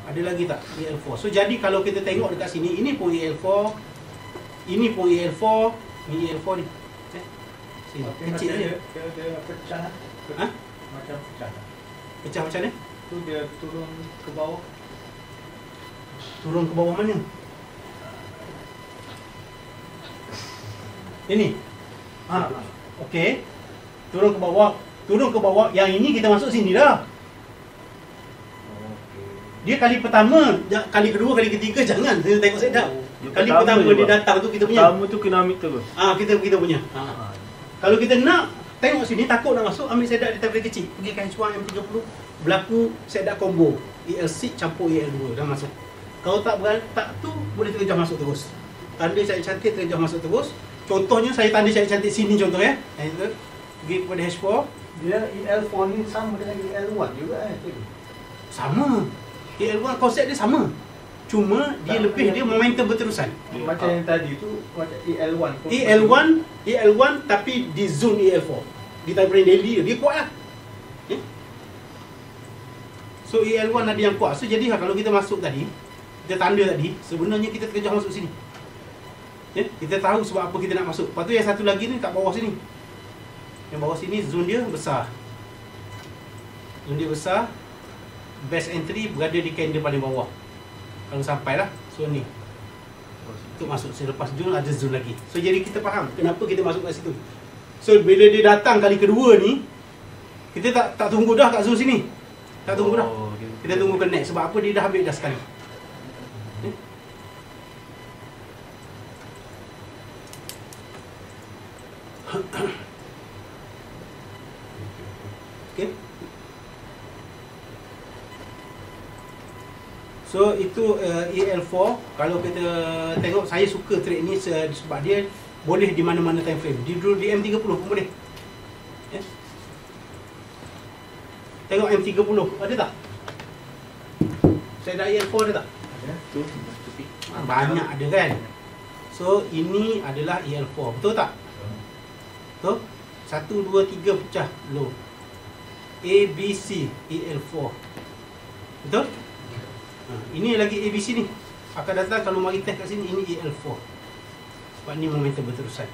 Ada lagi tak EL4? So jadi kalau kita tengok dekat sini, ini pun EL4, ini pun EL4, ni EL4 ni. Sini, kecil je. Dia pecah. Ha? Macam pecah. Pecah macam ni? Tu dia turun ke bawah. Turun ke bawah mana? Ini. Okey. Turun ke bawah. Turun ke bawah. Yang ini kita masuk sini dah. Dia kali pertama, kali kedua, kali ketiga jangan. Kita tengok sedap. Kali pertama dia datang tu kita punya. Pertama tu kena ambil terus. Kita punya. Kalau kita nak tengok sini, takut nak masuk, ambil sedap di tablet kecil. Pergi kain suang M30, berlaku sedap combo. EL6 campur EL2 dah masuk. Kalau tak tu boleh terjah masuk terus. Tanda cari cantik terjah masuk terus. Contohnya saya tanda cari cantik sini contoh ya. Pergi kepada H4. Dia EL4 ni sama dengan EL1 juga Sama. EL1 konsep dia sama. Cuma dia lebih dia momentum berterusan. Macam yang tadi tu macam EL1. EL1 tapi di zone EL4. Di time frame daily dia kuat lah. So EL1 ada yang kuat. So jadi kalau kita masuk tadi, kita tanda tadi, sebenarnya kita terkejut masuk sini. Kita tahu sebab apa kita nak masuk. Lepas tu yang satu lagi ni kat bawah sini. Yang bawah sini zone dia besar. Zone dia besar. Best entry berada di candle paling bawah. Kalau sampai lah. So ni untuk masuk. Selepas zone ada zone lagi. So jadi kita faham kenapa kita masuk kat situ. So bila dia datang kali kedua ni, kita tak tunggu dah kat zone sini. Tak tunggu dah. Kita tunggu connect. Sebab apa, dia dah habis dah sekali. Okay. So itu EL4. Kalau kita tengok, saya suka trade ni sebab dia boleh di mana-mana time frame. Di M30 pun boleh. Tengok M30 ada tak? Saya dah EL4 ada tak? Ada. Tu Banyak ada kan. So ini adalah EL4. Betul tak? Betul? 1, 2, 3 pecah low. A, B, C EL4. Betul? Ini lagi ABC ni. Akan datang kalau mari test kat sini, ini EL4. Sebab ni momentum berterusan.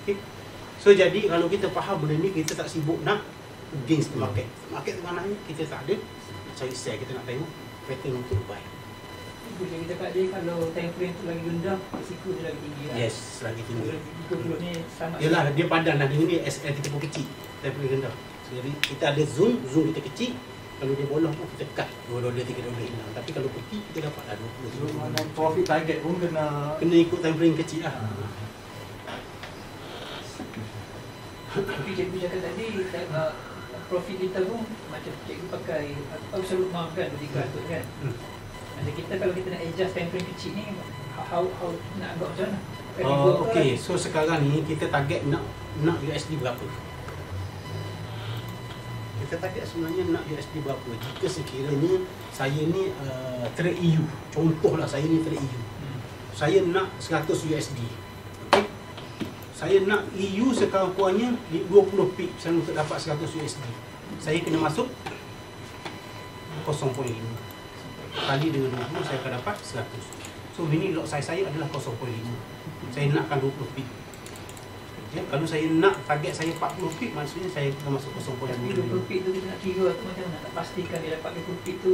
Okay? So jadi kalau kita faham benda ni, kita tak sibuk nak against the market. Market tu maknanya kita tak ada cari sell, kita nak tengok pattern untuk buy. Boleh kita kat dia kalau time frame tu lagi rendah, risiko dia lagi tinggi lah. Yes, lagi tinggi. 30 ni sama. Yalah, dia padan lah. Dia ni SL kita pun kecil. Time frame rendah. So, jadi kita ada zoom kita kecil. Kalau dia bolong pun kita cut $2, $3 hilang. Tapi kalau putih kita dapat lah 20. Mana profit target pun kena ikut time frame kecil lah. Tapi cikgu cakap tadi profit kita pun macam cikgu pakai absolute mark kan, 300 kan. Jadi kita kalau kita nak adjust time frame kecil ni, how nak agak macam mana? Okay, so sekarang ni kita target nak USD berapa? Kita target sebenarnya nak USD berapa? Jika sekiranya saya ni trade EU, contohlah saya ni trade EU, saya nak 100 USD. Okay? Saya nak EU sekurang-kurangnya 20 pip saya untuk dapat 100 USD. Saya kena masuk 0.5 kali dengan 20 saya akan dapat 100. So minimum lot size saya adalah 0.5. Saya nakkan 20 pip. Okay. Kalau saya nak target saya 40 pip, maksudnya saya kena masuk 0.5. Tapi 20 pip tu kita nak kira tu macam mana? Nak pastikan dia dapat 20 pip tu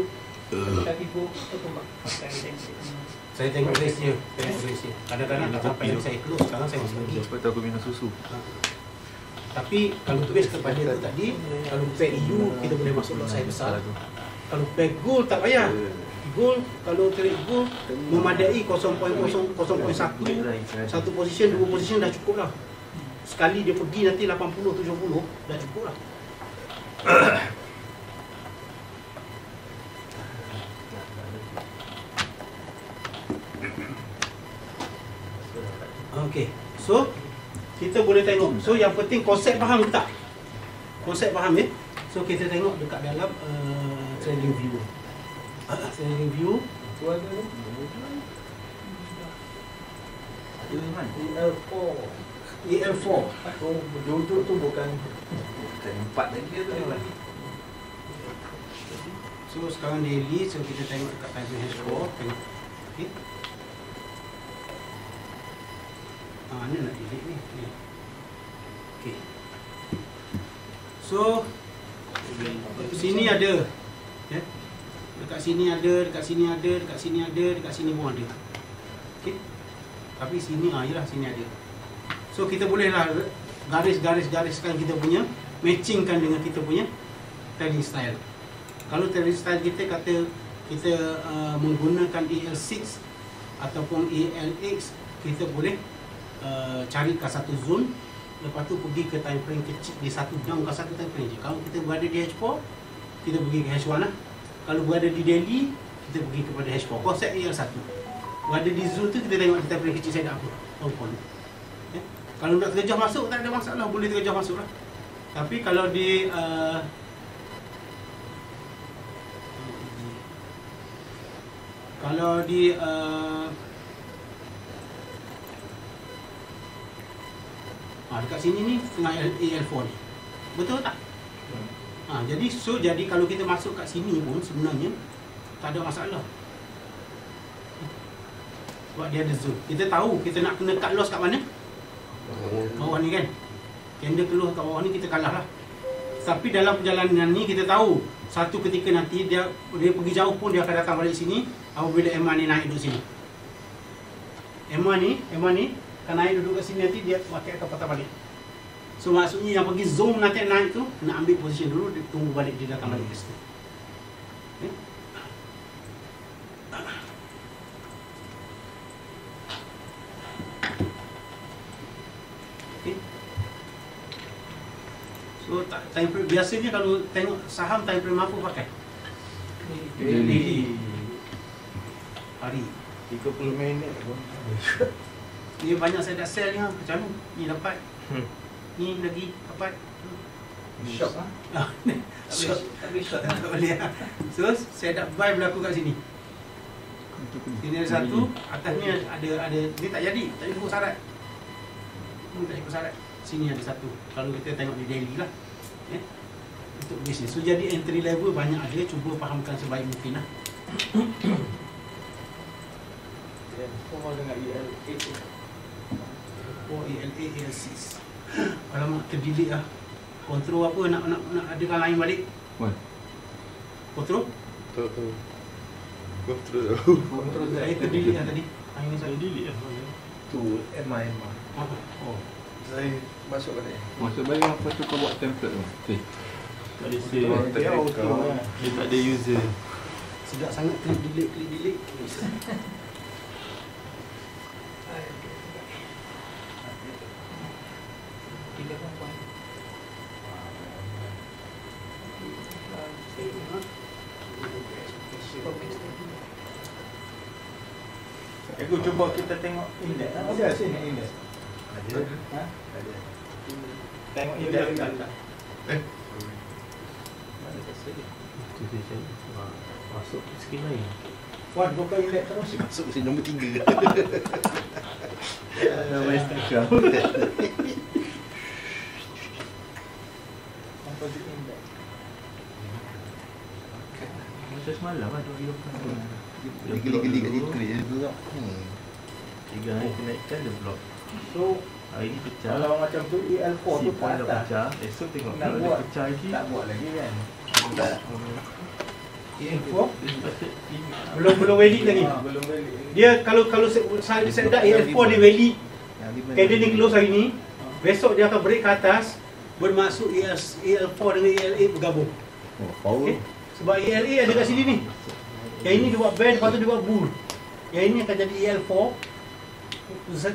kaki pun ataupun pakai tension. Saya tengok ratio. Kadang-kadang tak sampai yang saya close, sekarang saya masih lagi. Lepas tu aku minum susu. Tapi kalau base kepada itu tadi, kalau pair EU kita boleh masuk lot size besar. Kalau pair gold tak payah. Gold, kalau trade gold memadai 0.1, satu position, dua position dah cukup lah. Sekali dia pergi nanti 80, 70 dah cukup lah. Okay, so kita boleh tengok. So yang penting konsep faham ke tak? Konsep faham ya? So kita tengok dekat dalam trading view. Trading view tu ada EL4. EL4. Duduk tu bukan 4 lagi dia tu. So So sekarang daily, so kita tengok dekat time frame H4, tengok. Okey. Ni nak delete ni. Okey. So sini ada. Ya. Dekat sini ada, dekat sini ada, dekat sini ada, dekat sini pun ada. Okey. Tapi sini yalah sini ada. So kita bolehlah garis-gariskan kita punya, matchingkan dengan kita punya trading style. Kalau trading style kita kata kita menggunakan EL6 ataupun ELX, kita boleh carikan satu zone, lepas tu pergi ke time frame kecil di satu down ke satu time frame je. Kalau kita berada di H4, kita pergi ke H1 lah. Kalau berada di daily, kita pergi kepada H4. Konsep EL1. Berada di zone tu kita tengok di time frame kecil saya dah apa. Ya? Kalau nak terjejah masuk tak ada masalah, boleh terjejah masuk lah. Tapi kalau di dekat sini ni tengah AL4 ni. Betul tak? Jadi kalau kita masuk kat sini pun sebenarnya tak ada masalah. Sebab dia ada zone. Kita tahu kita nak kena cut loss kat mana? Bawah ni kan. Candle keluar kat bawah ni kita kalah lah. Tapi dalam perjalanan ni kita tahu satu ketika nanti dia pergi jauh pun dia akan datang balik sini apabila MA ni naik duduk sini. MA ni akan naik duduk kat sini, nanti dia pakai akan patah balik. So maksudnya yang pergi zoom nanti naik tu nak ambil position dulu, dia tunggu balik dia datang balik ke situ. Okay. Okay. So time frame biasanya kalau tengok saham time frame apa pakai? Daily. Hari 30 minit pun. Ni banyak saya dah sell ni, macam mana? Ni dapat. Ni lagi dapat. Shop ah. Tapi short Tak boleh lah. So saya dah buy berlaku kat sini. Sini ada satu, atasnya ada ni tak jadi ikut syarat. Ni tak ikut syarat. Sini ada satu. Kalau kita tengok di daily lah. Untuk bisnes. So jadi entry level banyak ada, cuba fahamkan sebaik mungkin lah. Semua dengan EL8. Oh, EL8, EL6. Alamak, terdelete lah. Kontrol apa nak adakan lain balik? What? Kontrol? Tahu. Kontrol. Kontrol saya terdelete lah tadi. Ini saya delete lah. Tu MA. Apa? Oh. Saya masuk kat dia. Masuk balik apa tu kau buat template tu? Okay. Tak ada save. Dia auto lah. Dia tak ada user. Sedap sangat klik delete. Aku cuba kita tengok indeks. Ada sini indeks. Ada. Ha? Ada. Tengok indeks tak? Mana pasal dia? Itu dia cari. Masuk skill lain. Puan buka indeks terus. Masuk mesin nombor 3. Main stakar. Composite index. Macam semalam lah 2 Geli-geli kat situ dia blok. 3 hari kenaikan dia blok. So Hari ni pecah. kalau macam tu EL4 tu Si ke pun dah atas. pecah. Esok tengok Nak kalau buat. dia pecah lagi. Tak buat lagi kan? EL4 Dia patut belum valid lagi. Belum balik. Dia kalau saya dah EL4 dia valid. Candle ni close hari ni. Besok dia akan break ke atas, bermaksud EL4 dengan ELA bergabung. Oh, power. Okay? Sebab ELA ada kat sini ni. Yang ini dia buat band, lepas tu dia buat bull. Yang ini akan jadi EL4.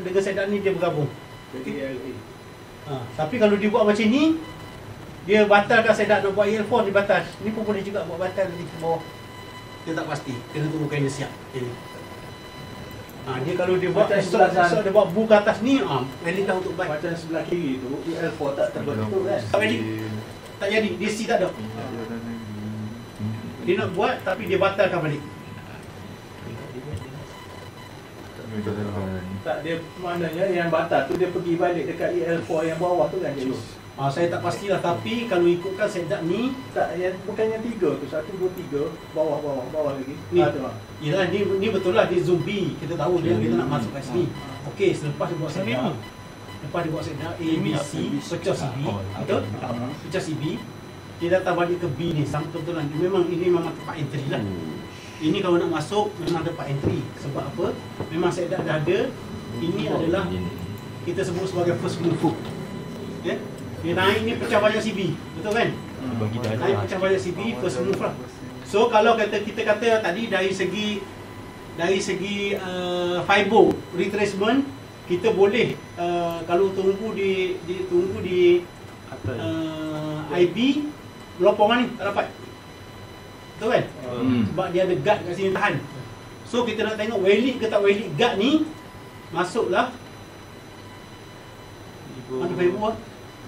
Dengan setup ni dia bergabung. Jadi ELA. Tapi kalau dia buat macam ni, dia batalkan setup nak buat EL4, dia batal. Ni pun boleh juga buat batal nanti ke bawah. Dia tak pasti. Kena tunggu kena siap. Dia kalau dia buat Macam esok sebelah sana. dia buat bull ke atas ni, valid dah untuk buy. Macam sebelah kiri tu EL4 tak terbentuk kan? Tak valid. Tak jadi, DC tak ada. Dia nak buat tapi dia batalkan balik. Tak, dia maknanya yang batal tu dia pergi balik dekat EL4 yang bawah tu kan dia. Saya tak pastilah, tapi kalau ikutkan setup ni, Tak, yang bukannya 3 tu, 1, 2, 3, bawah lagi. Ni. Tu lah. yelah ni betul lah, dia zombie. Kita tahu dia, kita nak masuk kat sini. Okey, selepas dia buat setup, lepas dia buat setup A, B, C, pecah CB, betul? Pecah CB, dia datang balik ke B ni, sama kebetulan. Ini memang tempat entry lah. Ini kalau nak masuk, memang tempat entry. Sebab apa? Memang setup dah ada. Ini adalah kita sebut sebagai first move. Ya? Dia naik ni pecah banyak CB, betul kan? Bagi dah Naik pecah banyak CB, first move lah. So kalau kita kata tadi dari segi FIBO retracement, kita boleh kalau tunggu di IB melopong ni tak dapat, betul kan? Sebab dia ada guard kat sini tahan. So kita nak tengok valid ke tak valid guard ni, masuklah mana FIBO lah.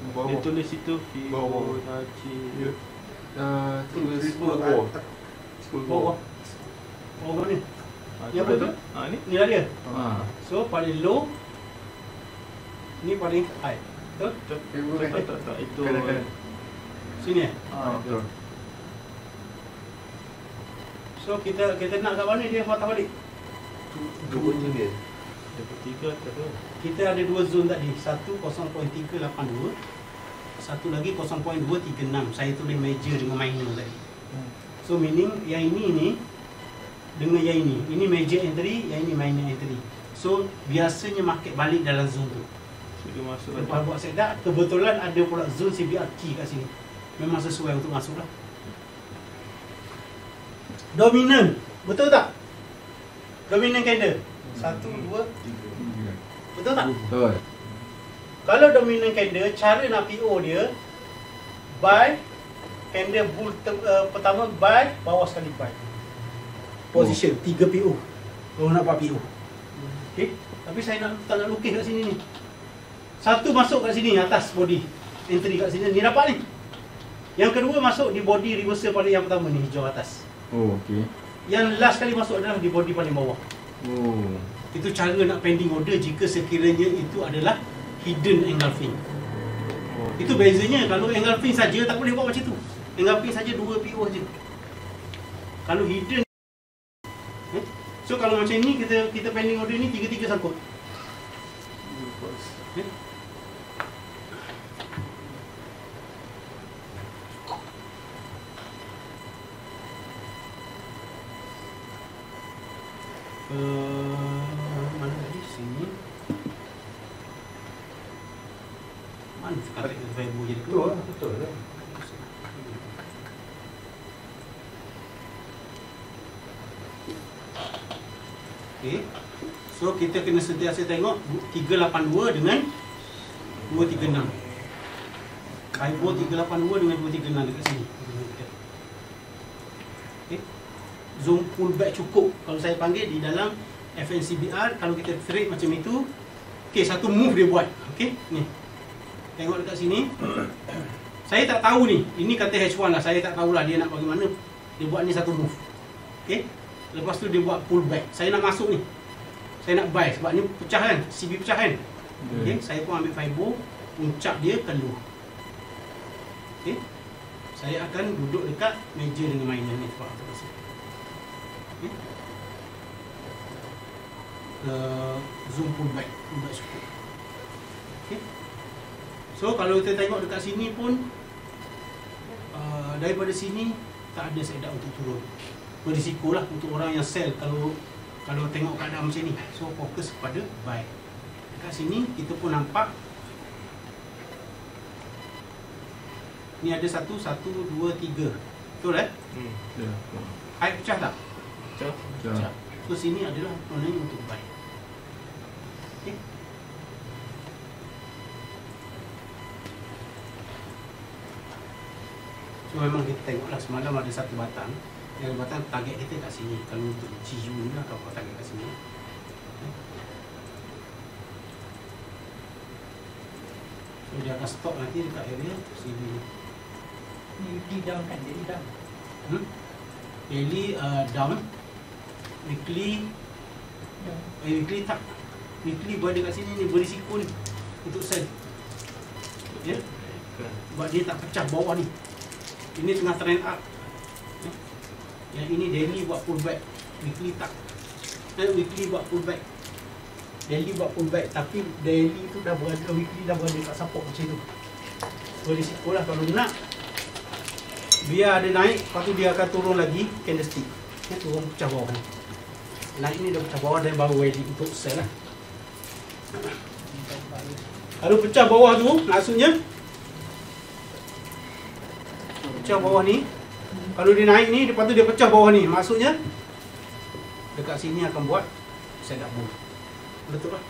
Dia tulis situ Bawah. Fibonacci. Tulis bawah. Bawah mana? Ni apa tu? Ni. Ni lah dia. Ha. So paling low, ni paling high. Betul? Tak itu. Kanan. Sini Betul. So kita nak kat mana dia patah balik? Dua je dia. Dapat 3 tak tahu. Kita ada dua zone tadi, satu 0.382, satu lagi 0.236. Saya tulis major dengan minor tadi. So meaning yang ini dengan yang ini major entry, yang ini minor entry. So biasanya market balik dalam zone tu. So dia masuk Lepas buat setup, kebetulan ada pula zone CBR key kat sini. Memang sesuai untuk masuk lah. Dominant, betul tak? Dominant candle 1, 2, betul tak? Betul. Kalau dominant candle, cara nak PO dia, buy candle bull pertama, buy, bawah sekali buy. Position 3 PO. Kalau nak buat PO. Okey, tapi saya tak nak lukis kat sini ni. Satu masuk kat sini atas body, entry kat sini ni dapat ni. Yang kedua masuk di body reversal pada yang pertama ni, hijau atas. Oh, okey. Yang last kali masuk adalah di body paling bawah. Oh. Itu cara nak pending order jika sekiranya itu adalah hidden engulfing. Itu bezanya. Kalau engulfing saja tak boleh buat macam tu. Engulfing saja 2 PO saja. Kalau hidden, so kalau macam ni kita pending order ni 3-3 sangkut. Mana tadi? Sini. Mana sekarang kita FIBO jadi keluar? Betul lah. Okay. So kita kena sentiasa tengok 382 dengan 236. FIBO 382 dengan 236 dekat sini. Okay. Zoom pullback cukup kalau saya panggil di dalam FNCBR. Kalau kita trade macam itu, okey, satu move dia buat. Okey, ni tengok dekat sini. Saya tak tahu ni, ini kata H1 lah, saya tak tahulah dia nak bagaimana. Dia buat ni satu move. Okey, lepas tu dia buat pullback. Saya nak masuk ni, saya nak buy sebab ni pecah kan, CB pecah kan. Okey, saya pun ambil FIBO, puncak dia keluar. Okey, saya akan duduk dekat major dengan minor ni sebab apa rasa. Okay. Zoom pullback cukup. Okay. So kalau kita tengok dekat sini pun daripada sini tak ada setup untuk turun. Berisiko lah untuk orang yang sell kalau tengok keadaan macam ni. So fokus pada buy. Dekat sini kita pun nampak ni ada 1, 2, 3. Betul Ya. High pecah tak? Pecah. So sini adalah maknanya untuk buy. Okay. So memang kita tengoklah semalam ada satu batang. Yang batang target kita kat sini. Kalau untuk GU ni lah kalau target kat sini. So dia akan stop nanti dekat area sini. Ni down kan, jadi down. Daily down. Weekly weekly tak. Weekly buat dekat sini ni berisiko ni untuk sell. Ya. Sebab dia tak pecah bawah ni. Ini tengah trend up. Yang ini daily buat pullback, weekly tak. Weekly buat pullback, daily buat pullback. Tapi daily tu dah berada, weekly dah berada kat support macam tu. So risiko lah kalau nak biar dia naik, lepas tu dia akan turun lagi candlestick. Turun pecah bawah ni. Naik ni dah pecah bawah dan baru ready untuk sell lah. Kalau pecah bawah tu maksudnya pecah bawah ni, kalau dia naik ni, lepas tu dia pecah bawah ni, maksudnya dekat sini akan buat setup bull. Betul lah.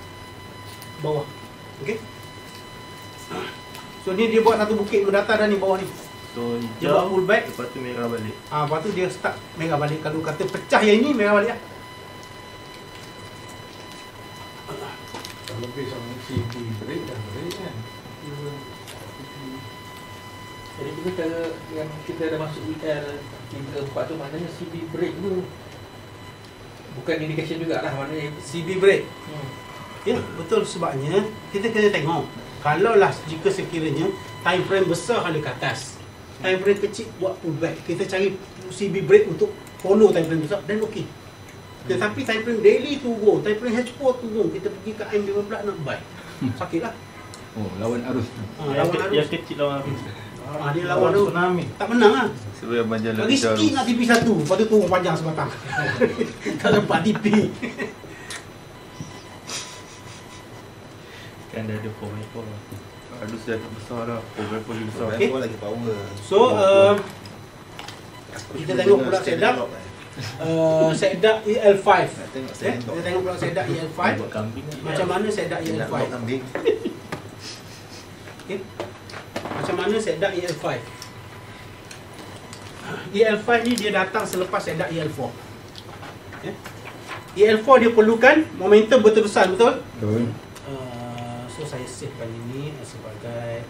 Bawah. Okey. So ni dia buat satu bukit mendatar dah ni bawah ni. So Dia buat pullback. lepas tu merah balik. Lepas tu dia start merah balik. Kalau kata pecah yang ini, merah balik lah. Kalau based on CB break dah break kan. Jadi juga cara yang kita dah masuk EL 3-4 tu maknanya CB break tu bukan indication jugalah, maknanya CB break. Ya, betul, sebabnya kita kena tengok. Kalaulah jika sekiranya time frame besar ada ke atas, time frame kecil buat pullback, kita cari CB break untuk follow time frame besar, dan okey. Tetapi time frame daily turun, time frame H4 turun, kita pergi ke M15 nak buy, sakit lah. Oh, lawan arus. Lawan arus. Yang kecil lawan arus. Dia lawan arus. Tsunami. Tak menang lah. Sebab yang jalan Lagi sikit nak TP satu, lepas tu turun panjang sebatang. Tak dapat TP. Kan dah ada 4x4 lah. arus dah tak besar dah. Overall lagi besar. Okey. lagi power. So kita tengok pula setup setup EL5. Kita tengok pula setup EL5. Buat kambing kan. Macam mana setup EL5? Kambing. Okay. Macam mana setup EL5? EL5 ni dia datang selepas setup EL4. Okay. EL4 dia perlukan momentum berterusan, betul? Betul. So saya save kali ini sebagai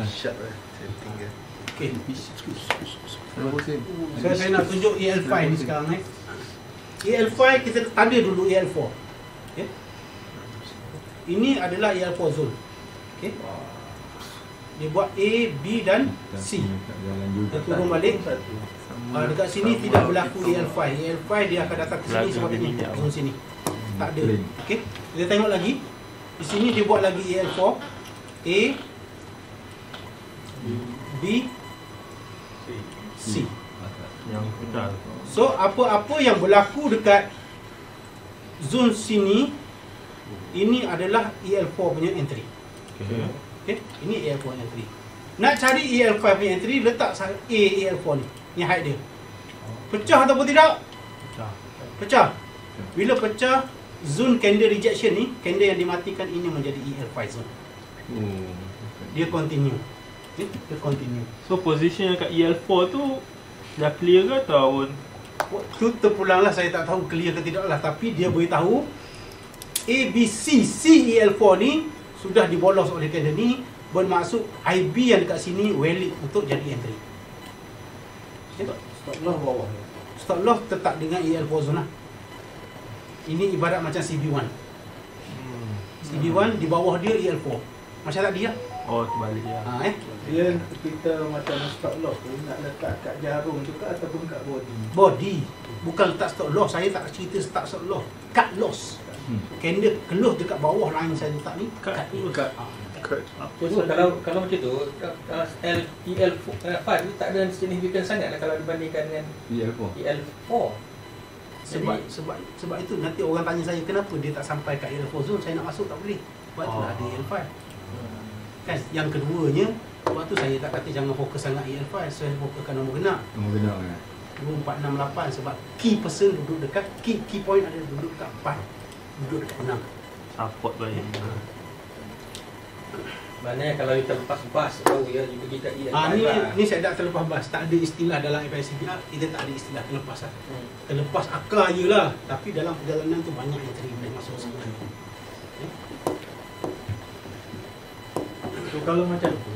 Sharp lah setting dia. okay. So, Saya nak tunjuk EL5 ni sekarang EL5 kita tanda dulu EL4. Okay. Ini adalah EL4 zone. Okay. Dia buat A, B dan C. Dia turun balik. Dekat sini tidak berlaku EL5. EL5 dia akan datang ke sini sebab ini zone sini. Tak ada. Okay. Kita tengok lagi. Di sini dia buat lagi EL4. A, B, C. Yang pedal. So apa-apa yang berlaku dekat zone sini, ini adalah EL4 punya entry. Okay. Okay? Ini EL4 entry. Nak cari EL5 punya entry, letak A EL4 ni. Ni height dia. Pecah ataupun tidak? Pecah. Pecah. Bila pecah, zone candle rejection ni, candle yang dimatikan ini menjadi EL5 zone. Dia continue. Okay? Dia continue. So position yang kat EL4 tu dah clear ke ataupun Tu terpulanglah, saya tak tahu clear ke tidak lah. Tapi dia beritahu A, B, C, EL4 ni sudah dibolos oleh candle ni, bermaksud IB yang dekat sini valid untuk jadi entry. Stop loss bawah. Stop loss tetap dengan EL4 zone lah. Ini ibarat macam CB1. CB1 di bawah dia EL4. Macam tadi lah. oh terbalik lah. Dia kita macam stop loss tu nak letak kat jarum tu ke ataupun kat body. Body. Bukan letak stop loss. Saya tak cerita stop loss. Cut loss. Candle close dekat bawah line saya letak ni. Cut cut. Apa So, kalau macam tu EL5 tu tak ada signifikan sangat lah kalau dibandingkan dengan EL4. Sebab itu nanti orang tanya saya kenapa dia tak sampai kat EL4 zone, saya nak masuk tak boleh. Sebab tu ada EL5. Kan yang keduanya, sebab tu saya tak kata jangan fokus sangat EL5, saya fokuskan nombor genap. Nombor genap kan. 2468 sebab key person duduk dekat key point ada duduk dekat 4. Duduk dekat 6. support baik. Maknanya kalau kita lepas bas tahu ya kita pergi kat EL5 Ni saya dah terlepas bas. Tak ada istilah dalam FICBR, kita tak ada istilah terlepas lah. Terlepas akal je lah. Tapi dalam perjalanan tu banyak yang terima masuk sebenarnya. So kalau macam tu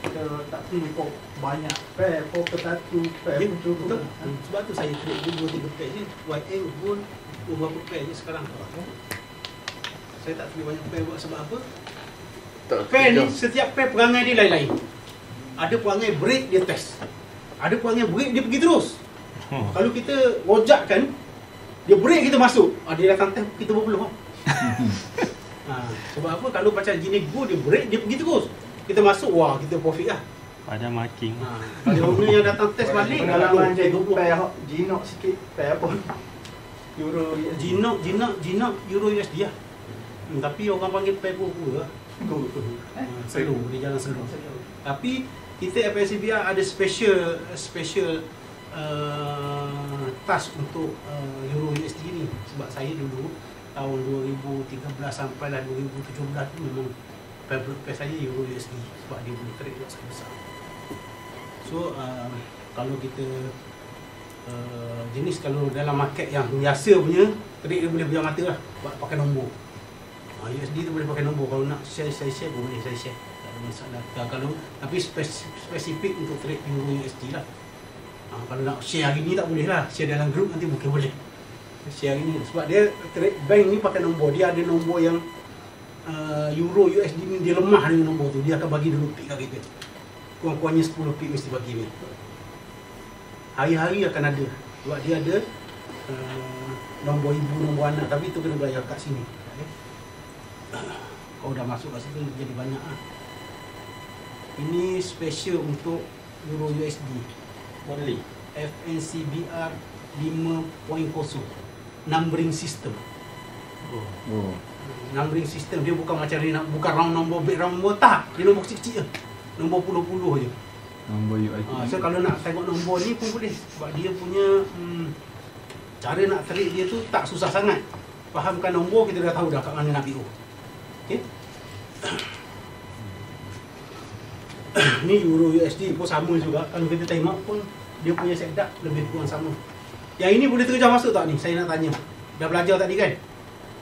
kita tak perlu pop banyak pair, pop ke satu pair Ya, pun cukup. betul. Sebab tu saya trade 2-3 pair je. YM pun berapa pair je sekarang. Saya tak perlu banyak pair buat sebab apa? Pair ni, setiap pair perangai dia lain-lain. Ada perangai break, dia test. Ada perangai break, dia pergi terus. Kalau kita rojakkan, dia break, kita masuk. Dia datang test, kita berpeluh. Sebab apa? Kalau macam jenis go, dia break, dia pergi terus. Kita masuk, wah, kita profit lah. Pada marking. Kalau owner yang datang test balik, Pengalaman je aduh, pair hok jinok sikit pair pun euro Jinak Euro USD lah. Tapi orang panggil pair pura-pura lah. Selalu, dia jalan selalu. Tapi kita FNCBR ada special task untuk Euro USD ni. Sebab saya dulu tahun 2013 sampai lah 2017 tu memang favorite pair saya Euro USD sebab dia boleh trade luas besar. So kalau kita jenis kalau dalam market yang biasa punya trade dia boleh pejam mata lah buat pakai nombor. USD tu boleh pakai nombor. Kalau nak share pun boleh saya share. Tak ada masalah. Kalau tapi spesifik untuk trade Euro USD lah. Kalau nak share hari ni tak boleh lah. Share dalam group nanti mungkin boleh. Share hari ni sebab dia trade bank ni pakai nombor. Dia ada nombor yang Euro USD ni dia lemah dengan nombor tu. Dia akan bagi dulu pik kat kita. Kurang-kurangnya 10 pik mesti bagi ni. Hari-hari akan ada. Sebab dia ada nombor ibu, nombor anak. Tapi tu kena bayar kat sini. Kalau dah masuk kat situ jadi banyak lah. Ini special untuk Euro USD Only. FNCBR 5.0 numbering system. Oh. Numbering system dia bukan macam ni, bukan round nombor, big round nombor, tak. Dia nombor kecil-kecil je. Nombor puluh-puluh je. Nombor UIT. So kalau nak tengok nombor ni pun boleh. Sebab dia punya cara nak trade dia tu tak susah sangat. Fahamkan nombor, kita dah tahu dah kat mana nak PO. Okay. Ni Euro USD pun sama juga. Kalau kita tengok pun dia punya setup lebih kurang sama. Yang ini boleh terjah masuk tak ni? Saya nak tanya. Dah belajar tadi kan?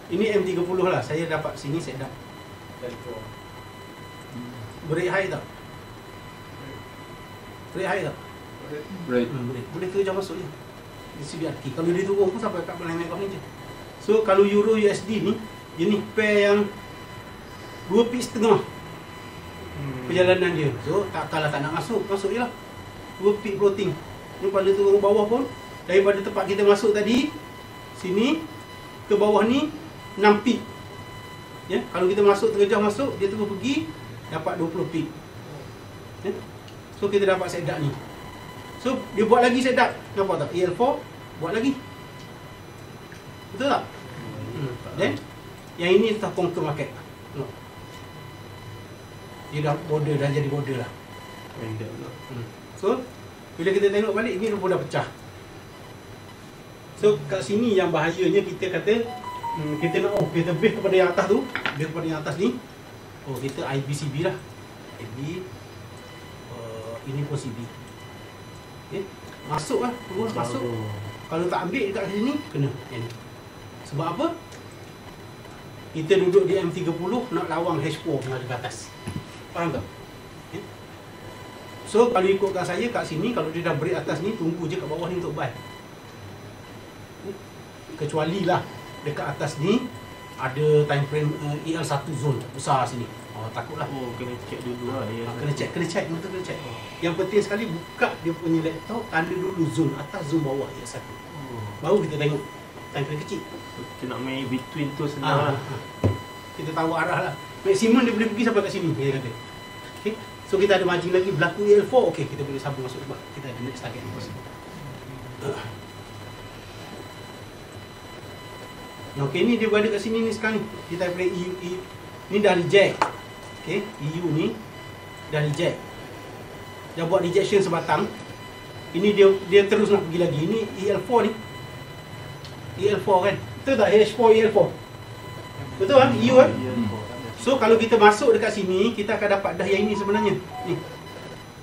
Ini M30 lah. Saya dapat sini setup. Break high tak? Break high tak? Right. Boleh terjah masuk je. Di CBRT. Kalau dia turun pun sampai kat belakang ni je. So kalau Euro USD ni jenis pair yang 2 pip setengah perjalanan dia. So tak kalah tak nak masuk je lah. 2 pip floating. Ni pada turun bawah pun daripada tempat kita masuk tadi sini ke bawah ni 6 pip. Ya, kalau kita masuk terjah masuk, dia terus pergi dapat 20 pip. Ya. So kita dapat setup ni. So dia buat lagi setup. Nampak tak? EL4 buat lagi. Betul tak? Then yang ini telah conquer market. No. Dia dah border, dah jadi border lah. So bila kita tengok balik ni pun dah pecah. So kat sini yang bahayanya kita kata kita nak kita base kepada yang atas tu, base kepada yang atas ni. Oh kita IBCB lah. IB ini pun CB. Okay. Masuk lah, terus masuk. Kalau tak ambil dekat sini kena yang ni. Sebab apa? Kita duduk di M30 nak lawang H4 yang ada kat atas. Faham tak? Okay. So kalau ikutkan saya kat sini, kalau dia dah break atas ni, tunggu je kat bawah ni untuk buy. Kecuali lah dekat atas ni ada time frame EL1 zone besar sini. Takutlah. Kena check dulu lah. Kena check, betul kena check. Yang penting sekali buka dia punya laptop, tanda dulu zone atas, zone bawah EL1. Baru kita tengok time frame kecil. Kita nak main between tu senang lah. Kita tahu arah lah. Maksimum dia boleh pergi sampai kat sini, dia kata. Okay. So kita ada margin lagi, berlaku EL4, okay, kita boleh sambung masuk sebab kita ada next target ni. Okay, ni dia berada kat sini ni sekarang ni. Kita play EU, ni dah reject. Okay, EU ni dah reject. Dah buat rejection sebatang. Ini dia terus nak pergi lagi. Ini EL4 ni. EL4 kan. Betul tak? H4 EL4. Betul kan? EU kan? So kalau kita masuk dekat sini, kita akan dapat dah yang ini sebenarnya. Ni.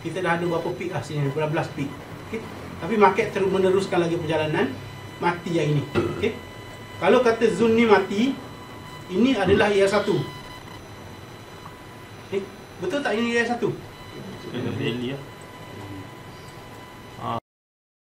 Kita dah ada berapa peak lah sini, berapa belas peak. Okay. Tapi market terus meneruskan lagi perjalanan, mati yang ini. Okay. Kalau kata zone ni mati, ini adalah EL1. Okay. Betul tak ini nilai 1? Daily lah.